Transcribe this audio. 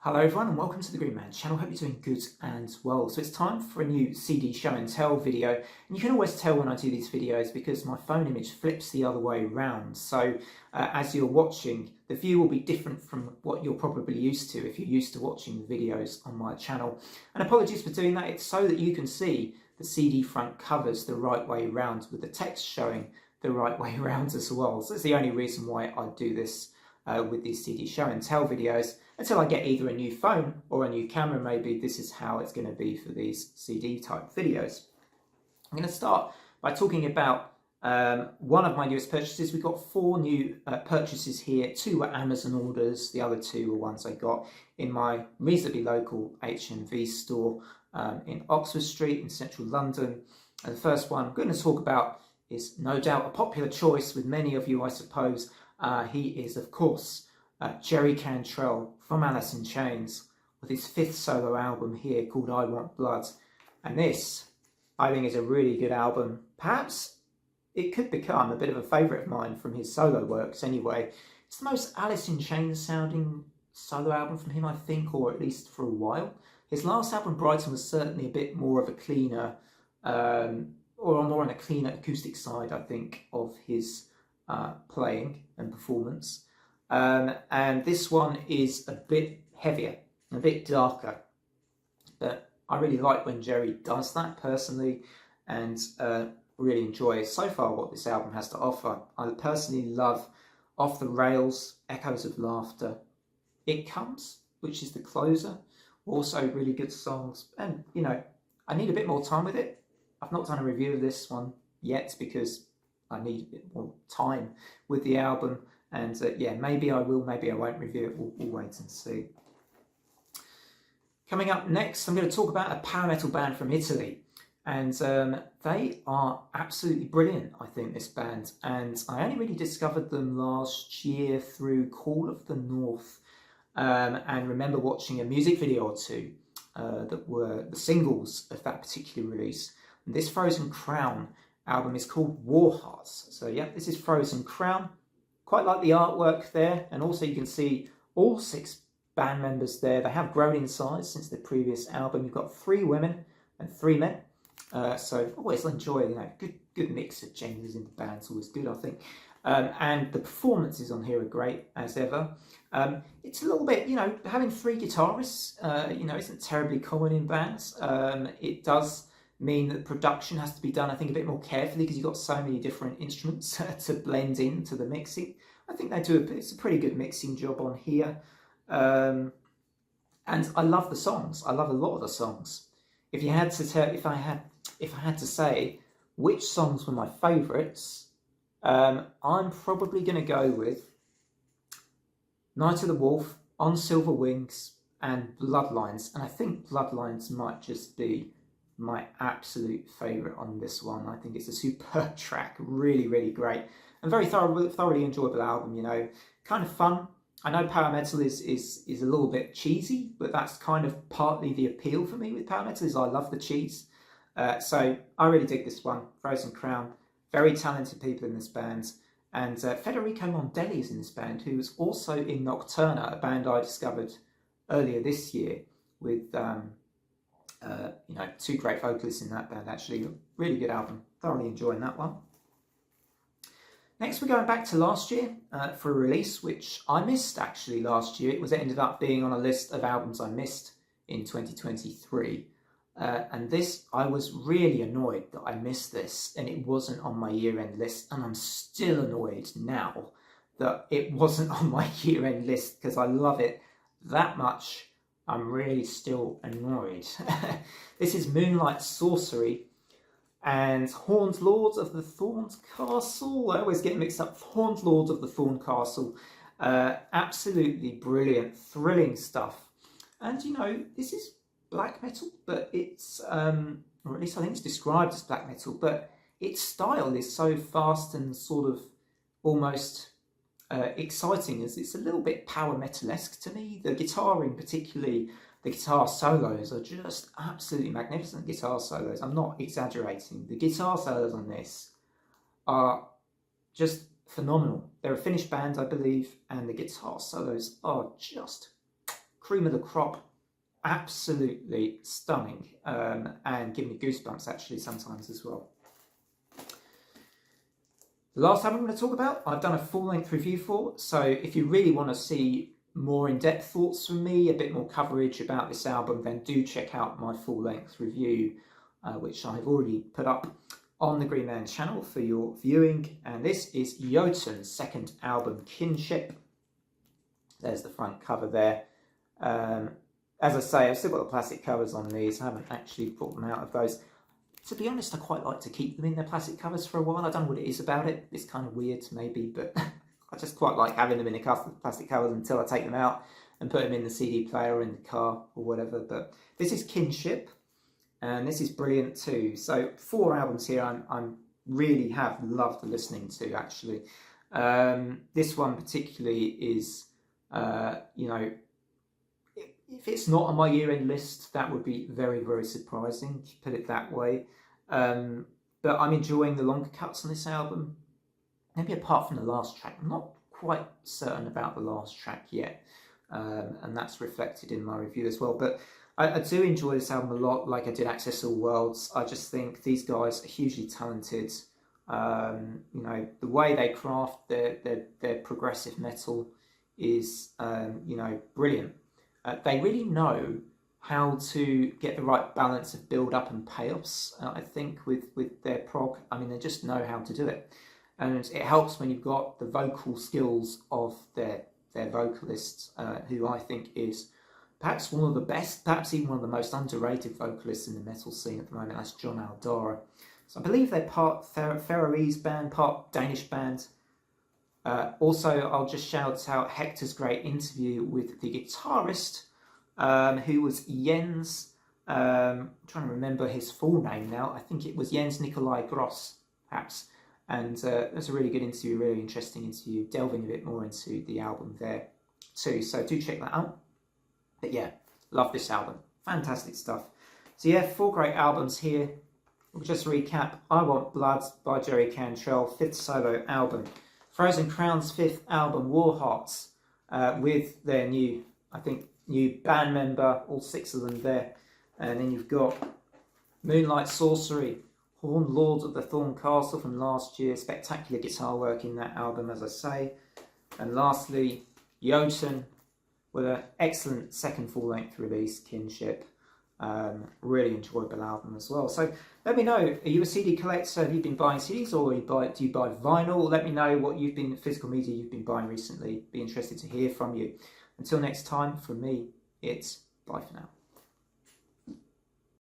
Hello everyone and welcome to the Green Man channel. Hope you're doing good and well. So it's time for a new CD show and tell video, and you can always tell when I do these videos because my phone image flips the other way around. So as you're watching, the view will be different from what you're probably used to if you're used to watching the videos on my channel. And apologies for doing that. It's so that you can see the CD front covers the right way around with the text showing the right way around as well. So that's the only reason why I do this with these CD show and tell videos. Until I get either a new phone or a new camera, maybe this is how it's going to be for these CD type videos. I'm going to start by talking about one of my newest purchases. We've got 4 new purchases here. 2 were Amazon orders, the other 2 were ones I got in my reasonably local HMV store in Oxford Street in central London. And the first one I'm going to talk about is no doubt a popular choice with many of you, I suppose. He is, of course, Jerry Cantrell from Alice in Chains with his 5th solo album here called I Want Blood. And this, I think, is a really good album. Perhaps it could become a bit of a favourite of mine from his solo works anyway. It's the most Alice in Chains sounding solo album from him, I think, or at least for a while. His last album, Brighton, was certainly a bit more of a cleaner, or more on a cleaner acoustic side, I think, of his playing and performance. And this one is a bit heavier, a bit darker, but I really like when Jerry does that personally, and really enjoy so far what this album has to offer. I personally love Off the Rails, Echoes of Laughter, It Comes, which is the closer, also really good songs. And you know, I need a bit more time with it. I've not done a review of this one yet because I need a bit more time with the album. And yeah, maybe I will, maybe I won't review it. We'll wait and see. Coming up next, I'm going to talk about a power metal band from Italy. And they are absolutely brilliant, I think, this band. And I only really discovered them last year through Call of the North. And remember watching a music video or 2 that were the singles of that particular release. And this Frozen Crown album is called War Hearts. So yeah, this is Frozen Crown. Quite like the artwork there, and also you can see all 6 band members there. They have grown in size since the previous album. You've got 3 women and 3 men. So always enjoy, you know, good mix of genders in the band. It's always good, I think. And the performances on here are great as ever. It's a little bit, you know, having 3 guitarists, you know, isn't terribly common in bands. It does mean that production has to be done, I think, a bit more carefully because you've got so many different instruments to blend into the mixing. I think they do it's a pretty good mixing job on here. And I love the songs. I love a lot of the songs. If I had to say which songs were my favourites, I'm probably going to go with Night of the Wolf, On Silver Wings, and Bloodlines. And I think Bloodlines might just be my absolute favourite on this one. I think it's a superb track, really, really great, and very thoroughly enjoyable album. You know, kind of fun. I know power metal is a little bit cheesy, but that's kind of partly the appeal for me with power metal. Is I love the cheese, so I really dig this one. Frozen Crown, very talented people in this band, and Federico Mondelli is in this band, who was also in Nocturna, a band I discovered earlier this year with. You know, 2 great vocalists in that band, actually. Really good album. Thoroughly enjoying that one. Next, we're going back to last year for a release, which I missed, actually, last year. It ended up being on a list of albums I missed in 2023. And this, I was really annoyed that I missed this, and it wasn't on my year-end list. And I'm still annoyed now that it wasn't on my year-end list, because I love it that much. I'm really still annoyed. This is Moonlight Sorcery and Horned Lords of the Thorned Castle. I always get mixed up. Horned Lords of the Thorned Castle. Absolutely brilliant, thrilling stuff. And you know, this is black metal, but it's, or at least I think it's described as black metal, but its style is so fast and sort of almost exciting, as it's a little bit power metal-esque to me. The guitaring, particularly the guitar solos, are just absolutely magnificent guitar solos. I'm not exaggerating. The guitar solos on this are just phenomenal. They're a Finnish band, I believe, and the guitar solos are just cream of the crop, absolutely stunning, and give me goosebumps actually sometimes as well. The last album I'm going to talk about, I've done a full-length review for, so if you really want to see more in-depth thoughts from me, a bit more coverage about this album, then do check out my full-length review, which I've already put up on the Green Man channel for your viewing. And this is Jotun's second album, Kinship. There's the front cover there. As I say, I've still got the plastic covers on these. I haven't actually brought them out of those. To be honest, I quite like to keep them in their plastic covers for a while. I don't know what it is about it. It's kind of weird maybe, but I just quite like having them in the plastic covers until I take them out and put them in the CD player or in the car or whatever. But this is Kinship, and this is brilliant too. So 4 albums here I'm really have loved listening to actually. This one particularly is, you know, if it's not on my year-end list, that would be very, very surprising, to put it that way. But I'm enjoying the longer cuts on this album. Maybe apart from the last track. I'm not quite certain about the last track yet. And that's reflected in my review as well. But I do enjoy this album a lot, like I did Access All Worlds. I just think these guys are hugely talented. You know, the way they craft their progressive metal is, you know, brilliant. They really know how to get the right balance of build-up and payoffs, I think, with their prog. I mean, they just know how to do it. And it helps when you've got the vocal skills of their vocalists, who I think is perhaps one of the best, perhaps even one of the most underrated vocalists in the metal scene at the moment. That's Jon Aldara. So I believe they're part Faroese band, part Danish band. Also, I'll just shout out Hector's great interview with the guitarist, who was Jens. I'm trying to remember his full name now. I think it was Jens Nikolai Gross, perhaps. And that's a really good interview, really interesting interview, delving a bit more into the album there too. So do check that out. But yeah, love this album. Fantastic stuff. So yeah, 4 great albums here. We'll just recap. I Want Blood by Jerry Cantrell, 5th solo album. Frozen Crown's 5th album, Warhearts, with their new band member, all 6 of them there. And then you've got Moonlight Sorcery, Horn Lord of the Thorn Castle from last year. Spectacular guitar work in that album, as I say. And lastly, Jotun, with an excellent second full-length release, Kinship. Really enjoyable album as well. So let me know, are you a CD collector? Have you been buying CDs, or do you buy vinyl? Let me know what physical media you've been buying recently. Be interested to hear from you. Until next time, from me, it's bye for now.